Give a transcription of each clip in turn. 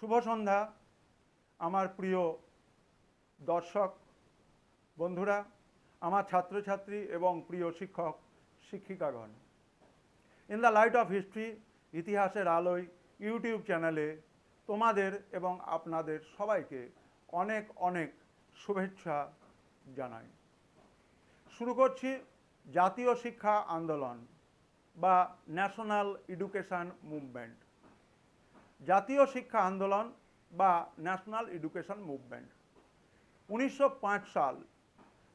শুভ সন্ধ্যা আমার প্রিয় দর্শক বন্ধুরা, আমার ছাত্রছাত্রী এবং প্রিয় শিক্ষক শিক্ষিকাগণ। In the light of history, ইতিহাসের আলোয় ইউটিউব চ্যানেলে তোমাদের এবং আপনাদের সবাইকে অনেক অনেক শুভেচ্ছা জানাই। শুরু করছি জাতীয় শিক্ষা আন্দোলন বা ন্যাশনাল এডুকেশন মুভমেন্ট। জাতীয় শিক্ষা আন্দোলন বা ন্যাশনাল এডুকেশন মুভমেন্ট 1905 সাল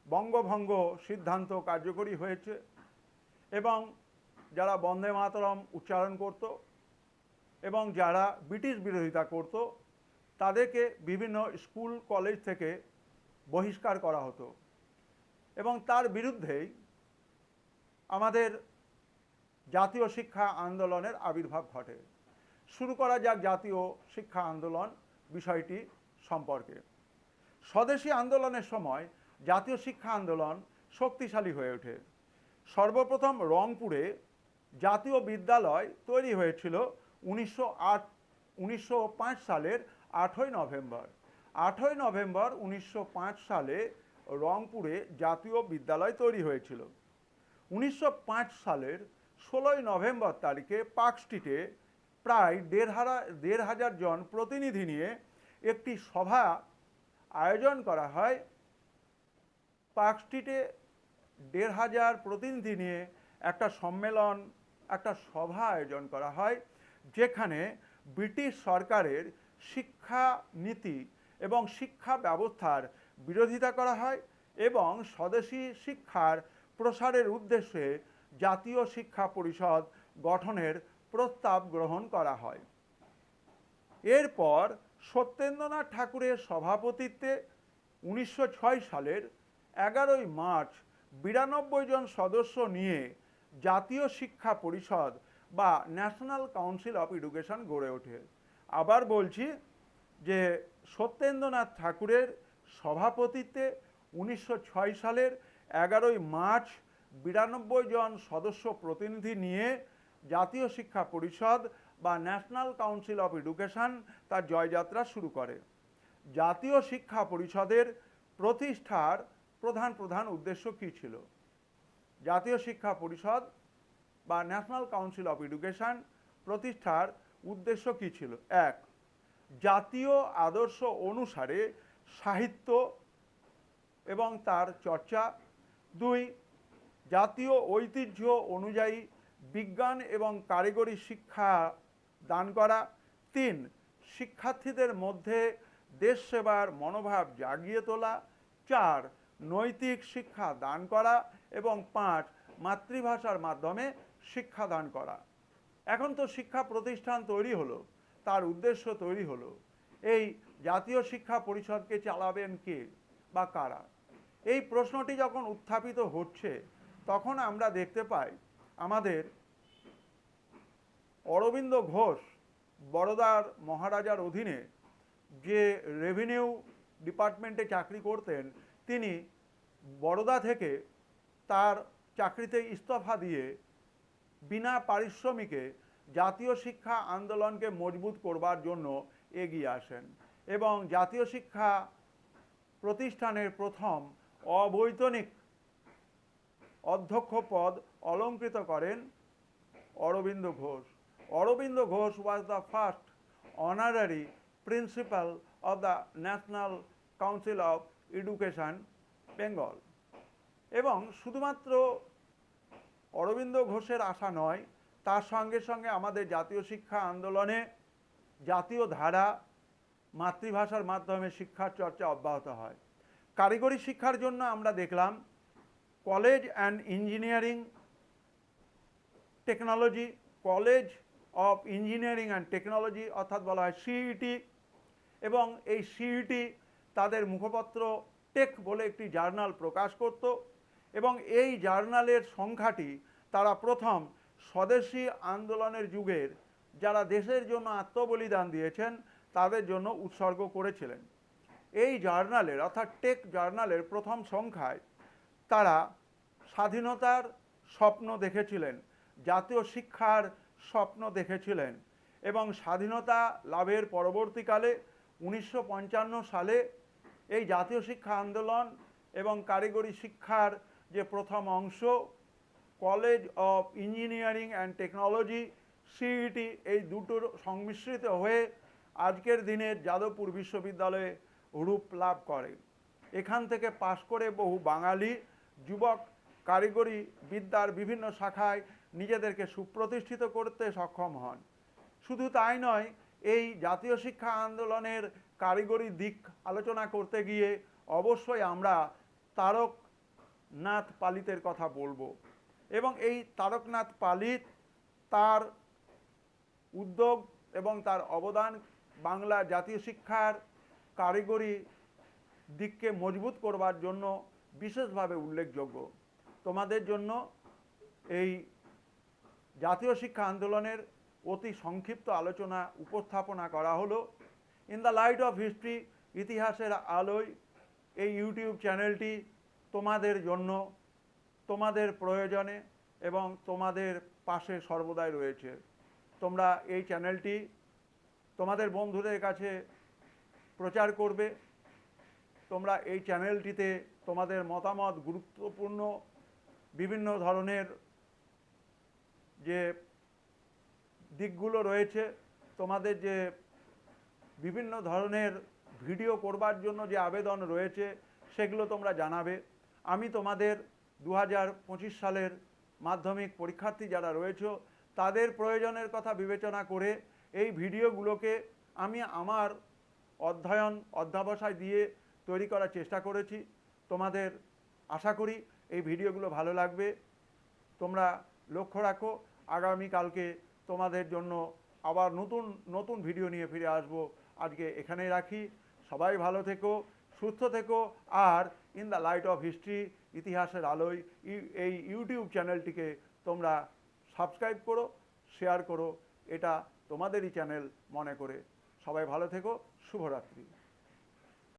বঙ্গভঙ্গ সিদ্ধান্ত কার্যকরী হয়েছে এবং যারা বন্দে মাতরম উচ্চারণ করত এবং যারা ব্রিটিশ বিরোধিতা করত তাদেরকে বিভিন্ন স্কুল কলেজ থেকে বহিষ্কার করা হতো এবং তার বিরুদ্ধেই আমাদের জাতীয় শিক্ষা আন্দোলনের আবির্ভাব ঘটে। শুরু করা যাক জাতীয় শিক্ষা আন্দোলন বিষয়টি সম্পর্কে। স্বদেশী আন্দোলনের সময় জাতীয় শিক্ষা আন্দোলন শক্তিশালী হয়ে ওঠে। সর্বপ্রথম রংপুরে জাতীয় বিদ্যালয় তৈরি হয়েছিল 1905 সালের 8ই নভেম্বর। 8ই নভেম্বর 1905 সালে রংপুরে জাতীয় বিদ্যালয় তৈরি হয়েছিল। 1905 সালের 16ই নভেম্বর তারিখে পার্ক স্ট্রিটে প্রায় দেড় হাজার জন প্রতিনিধি নিয়ে একটি সভা আয়োজন করা হয়। পার্ক স্ট্রিটে 1500 প্রতিনিধি নিয়ে একটা সম্মেলন, একটা সভা আয়োজন করা হয়, যেখানে ব্রিটিশ সরকারের শিক্ষা নীতি এবং শিক্ষা ব্যবস্থার বিরোধিতা করা হয় এবং স্বদেশী শিক্ষার প্রসারের উদ্দেশ্যে জাতীয় শিক্ষা পরিষদ গঠনের প্রস্তাব গ্রহণ করা হয়। এরপর সত্যেন্দ্রনাথ ঠাকুরের সভাপতিত্বে 1906 সালের 11ই মার্চ 92 জন সদস্য নিয়ে জাতীয় শিক্ষা পরিষদ বা ন্যাশনাল কাউন্সিল অফ এডুকেশন গড়ে ওঠে। আবার বলছি যে সত্যেন্দ্রনাথ ঠাকুরের সভাপতিত্বে 1906 সালের 11ই মার্চ 92 জন সদস্য প্রতিনিধি নিয়ে জাতীয় শিক্ষা পরিষদ বা ন্যাশনাল কাউন্সিল অফ এডুকেশন তার জয়যাত্রা শুরু করে। জাতীয় শিক্ষা পরিষদের প্রতিষ্ঠার প্রধান উদ্দেশ্য কী ছিল? জাতীয় শিক্ষা পরিষদ বা ন্যাশনাল কাউন্সিল অফ এডুকেশন প্রতিষ্ঠার উদ্দেশ্য কী ছিল? 1. জাতীয় আদর্শ অনুসারে সাহিত্য এবং তার চর্চা। 2. জাতীয় ঐতিহ্য অনুযায়ী বিজ্ঞান এবং কারিগরি শিক্ষা দান করা। 3. শিক্ষার্থীদের মধ্যে দেশ সেবার মনোভাব জাগিয়ে তোলা। 4. নৈতিক শিক্ষা দান করা এবং 5. মাতৃভাষার মাধ্যমে শিক্ষাদান করা। এখন তো শিক্ষা প্রতিষ্ঠান তৈরি হলো, তার উদ্দেশ্য তৈরি হলো, এই জাতীয় শিক্ষা পরিষদকে চালাবেন কে বা কারা? এই প্রশ্নটি যখন উত্থাপিত হচ্ছে তখন আমরা দেখতে পাই আমাদের অরবিন্দ ঘোষ বরোদার মহারাজার অধীনে যে রেভিনিউ ডিপার্টমেন্টে চাকরি করতেন, তিনি বরোদা থেকে তার চাকরিতে ইস্তফা দিয়ে বিনা পারিশ্রমিকে জাতীয় শিক্ষা আন্দোলনকে মজবুত করবার জন্য এগিয়ে আসেন এবং জাতীয় শিক্ষা প্রতিষ্ঠানের প্রথম অবৈতনিক অধ্যক্ষ পদ অলঙ্কৃত করেন Aurobindo Ghosh. Aurobindo Ghosh was the first honorary principal of the National Council of Education, Bengal। এবং শুধুমাত্র অরবিন্দ ঘোষের আশা নয়, তার সঙ্গে সঙ্গে আমাদের জাতীয় শিক্ষা আন্দোলনে জাতীয় ধারা মাতৃভাষার মাধ্যমে শিক্ষার চর্চা অব্যাহত হয়। কারিগরি শিক্ষার জন্য আমরা দেখলাম college and engineering technology, college of engineering and technology অর্থাৎ বলা হয় সিইটি, এবং এই সিইটি তাদের মুখপত্র টেক বলে একটি জার্নাল প্রকাশ করত এবং এই জার্নালের সংখ্যাটি তারা প্রথম স্বদেশী আন্দোলনের যুগের যারা দেশের জন্য আত্মবলিদান দিয়েছেন তাদের জন্য উৎসর্গ করেছিলেন। এই জার্নালের অর্থাৎ টেক জার্নালের প্রথম সংখ্যায় তারা স্বাধীনতার স্বপ্ন দেখেছিলেন, জাতীয় শিক্ষার স্বপ্ন দেখেছিলেন এবং স্বাধীনতা লাভের পরবর্তীকালে 1955 সালে এই জাতীয় শিক্ষা আন্দোলন এবং কারিগরি শিক্ষার যে প্রথম অংশ college of engineering and technology CET, এই দুটোর সংমিশ্রিত হয়ে আজকের দিনের যাদবপুর বিশ্ববিদ্যালয়ে রূপ লাভ করে। এখান থেকে পাশ করে বহু বাঙালি যুবক কারিগরি বিদ্যার বিভিন্ন শাখায় নিজেদেরকে সুপ্রতিষ্ঠিত করতে সক্ষম হন। শুধু তাই নয়, এই জাতীয় শিক্ষা আন্দোলনের কারিগরি দিক আলোচনা করতে গিয়ে অবশ্যই আমরা তারকনাথ পালিতের কথা বলবো। এবং এই তারকনাথ পালিত তার উদ্যোগ এবং তার অবদান বাংলা জাতীয় শিক্ষার কারিগরি দিককে মজবুত করবার জন্য বিশেষভাবে উল্লেখযোগ্য। তোমাদের জন্য এই জাতীয় শিক্ষা আন্দোলনের অতি সংক্ষিপ্ত আলোচনা উপস্থাপনা করা হলো। In the light of history, ইতিহাসের আলোয় এই ইউটিউব চ্যানেলটি তোমাদের জন্য, তোমাদের প্রয়োজনে এবং তোমাদের পাশে সর্বদাই রয়েছে। তোমরা এই চ্যানেলটি তোমাদের বন্ধুদের কাছে প্রচার করবে। তোমরা এই চ্যানেলটিতে তোমাদের মতামত, গুরুত্বপূর্ণ বিভিন্ন ধরনের যে দিকগুলো রয়েছে, তোমাদের যে বিভিন্ন ধরনের ভিডিও করবার জন্য যে আবেদন রয়েছে, সেগুলো তোমরা জানাবে। আমি তোমাদের 2025 সালের মাধ্যমিক পরীক্ষার্থী যারা রয়েছে তাদের প্রয়োজনের কথা বিবেচনা করে এই ভিডিওগুলোকে আমি আমার অধ্যবসায় দিয়ে তৈরি করার চেষ্টা করেছি। তোমাদের আশা করি এই ভিডিওগুলো ভালো লাগবে। তোমরা লক্ষ্য রাখো, আগামীকালকে তোমাদের জন্য আবার নতুন ভিডিও নিয়ে ফিরে আসব। আজকে এখানেই রাখি। সবাই ভালো থেকো, সুস্থ থেকো, আর in the light of history, ইতিহাসের আলোয় এই ইউটিউব চ্যানেলটিকে তোমরা সাবস্ক্রাইব করো, শেয়ার করো। এটা তোমাদেরই চ্যানেল মনে করে। সবাই ভালো থেকো। শুভরাত্রি।